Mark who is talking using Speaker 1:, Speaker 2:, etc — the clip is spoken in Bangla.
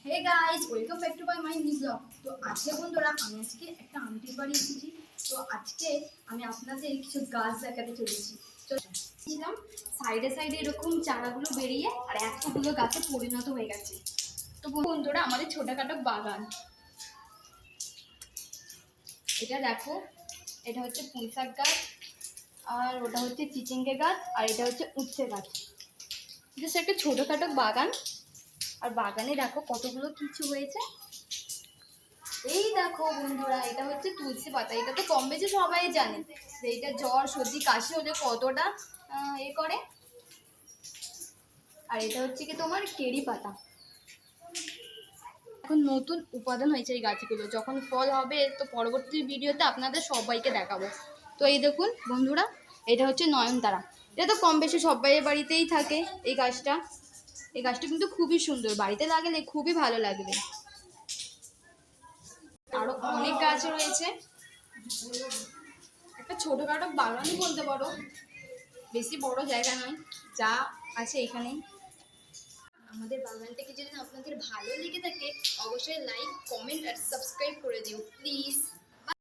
Speaker 1: Hey guys, welcome back to my new vlog. তো আজকে বন্ধুরা আমি আজকে একটা আন্টির বাড়ি এসেছি। তো আজকে আমি আপনাদের কিছু গাছ দেখাতে চলেছি। ছিলাম সাইডে সাইডে এরকম চারাগুলো বেরিয়ে আর এতগুলো গাছে পরিণত হয়ে গেছে। তো বন্ধুরা আমাদের ছোটখাটো বাগান, এটা দেখো, এটা হচ্ছে পুঁইশাক গাছ, আর ওটা হচ্ছে চিচিঙ্গে গাছ, আর এটা হচ্ছে উচ্ছে গাছ। জাস্ট একটা ছোটখাটো বাগান, আর বাগানে দেখো কতগুলো কিছু হয়েছে। এই দেখো বন্ধুরা, এটা হচ্ছে তুলসী পাতা। এটা তো কম বেশি সবাই জানে যে এটা জ্বর সর্দি কাশি হলে কতটা এ করে। আর এটা হচ্ছে কি তোমার কেরি পাতা। এখন নতুন উপাদান হয়েছে এই গাছগুলো, যখন ফল হবে তো পরবর্তী ভিডিওতে আপনাদের সবাইকে দেখাবো। তো এই দেখুন বন্ধুরা, এটা হচ্ছে নয়নতারা। এটা তো কম বেশি সবাই বাড়িতেই থাকে এই গাছটা। এই গাছটা কিন্তু খুবই সুন্দর, বাড়িতে লাগালে খুবই ভালো লাগবে। আরো অনেক গাছ রয়েছে, একটা ছোটখাটো বাগানই বলতে পারো, বেশি বড় জায়গা নয়, যা আছে এখানেই। আমাদের বাগানটাকে যদি আপনাদের ভালো লেগে থাকে অবশ্যই লাইক কমেন্ট আর সাবস্ক্রাইব করে দিও প্লিজ।